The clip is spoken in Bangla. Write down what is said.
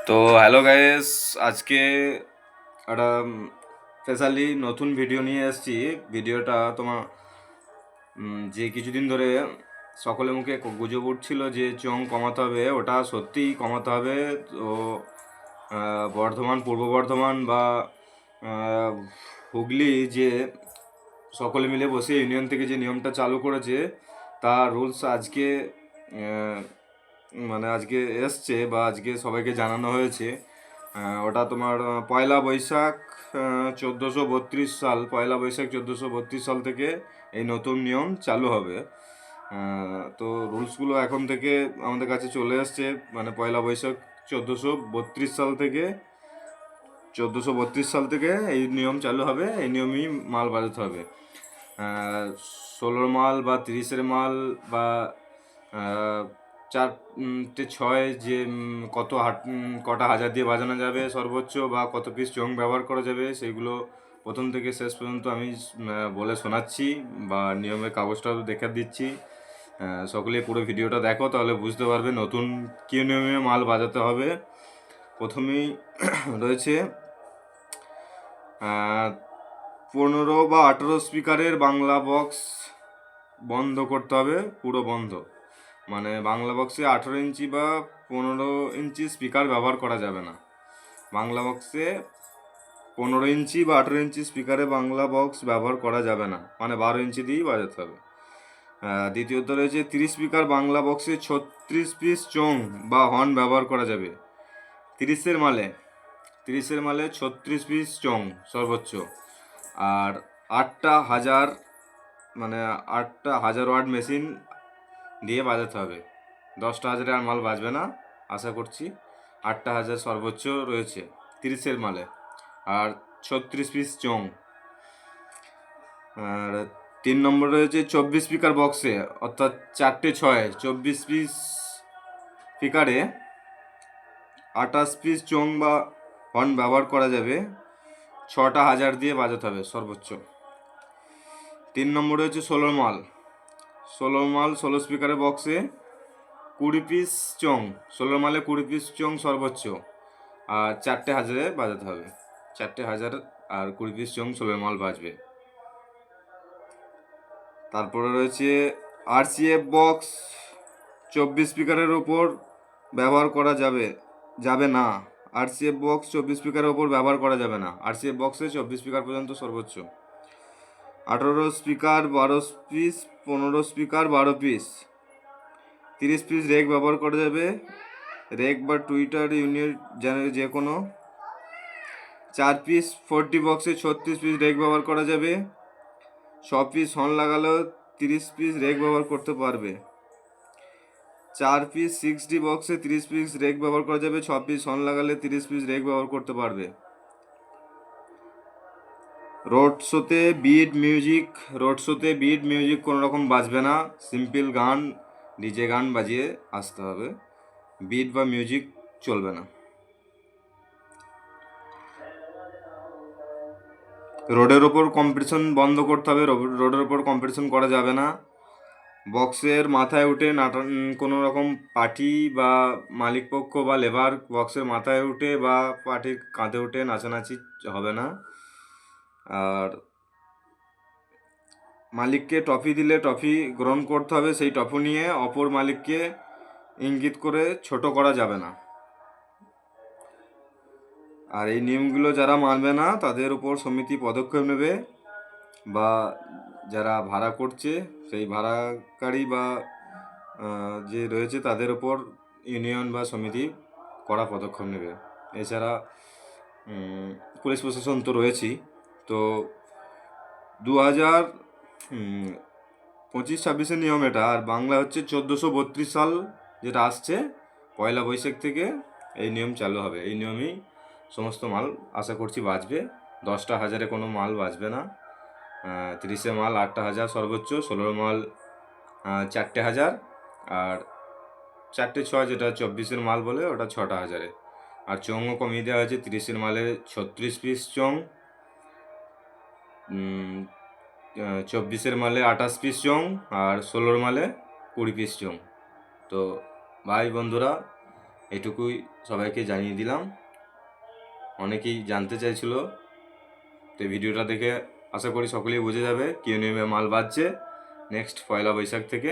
তো হ্যালো গাইস, আজকে একটা স্পেশালি নতুন ভিডিও নিয়ে এসেছি। ভিডিওটা তোমার যে কিছুদিন ধরে সকলে মুখে গুজব উঠছিল যে চং কমাতে হবে, ওটা সত্যিই কমাতে হবে। তো বর্ধমান, পূর্ব বর্ধমান বা আহ, হুগলি যে সকলে মিলে বসে ইউনিয়ন থেকে যে নিয়মটা চালু করেছে, তার রুলস আজকে আহ, মানে আজকে এসছে বা আজকে সবাইকে জানানো হয়েছে। ওটা তোমার পয়লা বৈশাখ 1432 সাল থেকে এই নতুন নিয়ম চালু হবে। তো রুলসগুলো এখন থেকে আমাদের কাছে চলে এসছে, মানে পয়লা বৈশাখ 1432 সাল থেকে এই নিয়ম চালু হবে। এই নিয়মই মাল বাজাতে হবে। 16 মাল বা 30-এর মাল বা 4-6 যে কটা হাজার দিয়ে বাজানো যাবে সর্বোচ্চ, বা কত পিস চং ব্যবহার করা যাবে, সেগুলো প্রথম থেকে শেষ পর্যন্ত আমি বলে শোনাচ্ছি বা নিয়মের কাগজটাও দেখে দিচ্ছি। সকলে পুরো ভিডিওটা দেখো, তাহলে বুঝতে পারবে নতুন কী নিয়মে মাল বাজাতে হবে। প্রথমেই রয়েছে 15 বা 18 স্পিকারের বাংলা বক্স বন্ধ করতে হবে, পুরো বন্ধ। মানে বাংলা বক্সে 18 ইঞ্চি বা 15 ইঞ্চি স্পিকার ব্যবহার করা যাবে না। বাংলা বক্সে 15 ইঞ্চি বা 18 ইঞ্চি স্পিকারে বাংলা বক্স ব্যবহার করা যাবে না, মানে 12 ইঞ্চি দিয়েই বাজাতে হবে। দ্বিতীয়ত রয়েছে 30 স্পিকার বাংলা বক্সে 36 পিস চোং বা হর্ন ব্যবহার করা যাবে। 30-এর মালে 36 পিস চোং সর্বোচ্চ। আর 8টা 1000, মানে 8টা 1000 ওয়াট মেশিন দিয়ে বাজাতে হবে। 10টা 1000-এ আর মাল বাজবে না আশা করছি। 8টা 1000 সর্বোচ্চ রয়েছে 30-এর মালে, আর 36 পিস চং। আর 3 নম্বর রয়েছে 24 স্পিকার বক্সে, অর্থাৎ 4-6 24 পিস স্পিকারে 28 পিস চং বা হর্ন ব্যবহার করা যাবে। 6টা 1000 দিয়ে বাজাতে হবে সর্বোচ্চ। 3 নম্বর রয়েছে 16 স্পিকারের বক্সে 20 পিস চং, 16 মালে 20 পিস চং সর্বোচ্চ, আর 4টে 1000-এ বাজাতে হবে। 4টে 1000 আর 20 পিস চং 16 মাল বাজবে। তারপরে রয়েছে RCF বক্স 24 স্পিকারের ওপর ব্যবহার করা যাবে না। RCF বক্স 24 স্পিকারের ওপর ব্যবহার করা যাবে না। RCF বক্সে 24 স্পিকার পর্যন্ত সর্বোচ্চ। 18 speaker 12 piece, 15 speaker 12 piece, 30 piece rake ব্যবহার করা যাবে। রেক বা টুইটার ইউনিট যে কোনো। 4 পিস 40 বক্সে 36 পিস রেক ব্যবহার করা যাবে। 6 পিস হর্ন লাগালেও 30 পিস রেক ব্যবহার করতে পারবে। 4 পিস 60 বক্সে 30 পিস রেক ব্যবহার করা যাবে। 6 পিস হর্ন লাগালে 30 পিস রেক ব্যবহার করতে পারবে। রোড শোতে বিট মিউজিক কোনো রকম বাজবে না। সিম্পল গান, ডিজে গান বাজিয়ে আসতে হবে, বিট বা মিউজিক চলবে না। রোডের ওপর কম্পিটিশন বন্ধ করতে হবে, রোডের ওপর কম্পিটিশন করা যাবে না। বক্সের মাথায় উঠে কোনো রকম পার্টি বা মালিক পক্ষ বা লেবার বক্সের মাথায় উঠে বা পার্টির কাঁধে উঠে নাচানাচি হবে না। আর মালিককে ট্রফি দিলে ট্রফি গ্রহণ করতে হবে, সেই ট্রফি নিয়ে অপর মালিককে ইঙ্গিত করে ছোট করা যাবে না। আর এই নিয়মগুলো যারা মানবে না তাদের উপর সমিতি পদক্ষেপ নেবে, বা যারা ভাড়া করছে সেই ভাড়াকারী বা যে রয়েছে তাদের উপর ইউনিয়ন বা সমিতি কড়া পদক্ষেপ নেবে। এছাড়া পুলিশ প্রশাসন তো রয়েছেই। তো 2025-26 নিয়ম এটা, আর বাংলা হচ্ছে 1432 সাল যেটা আসছে, পয়লা বৈশাখ থেকে এই নিয়ম চালু হবে। এই নিয়মেই সমস্ত মাল আশা করছি বাজবে। 10টা 1000-এ কোনো মাল বাজবে না। 30-এ মাল 8টা 1000 সর্বোচ্চ, 16 মাল 4টে 1000, আর 4-6 যেটা 24-এর মাল বলে ওটা 6টা 1000-এ। আর চংও কমিয়ে দেওয়া হয়েছে, 30-এর মালে 36 পিস চং, 24-এর মালে 28 পিস চং, আর 16-র মালে 20 পিস চং। তো ভাই বন্ধুরা, এটুকুই সবাইকে জানিয়ে দিলাম। অনেকেই জানতে চাইছিল, তো ভিডিওটা দেখে আশা করি সকলেই বুঝে যাবে কি নিয়মে মাল বাজছে নেক্সট 1 বৈশাখ থেকে।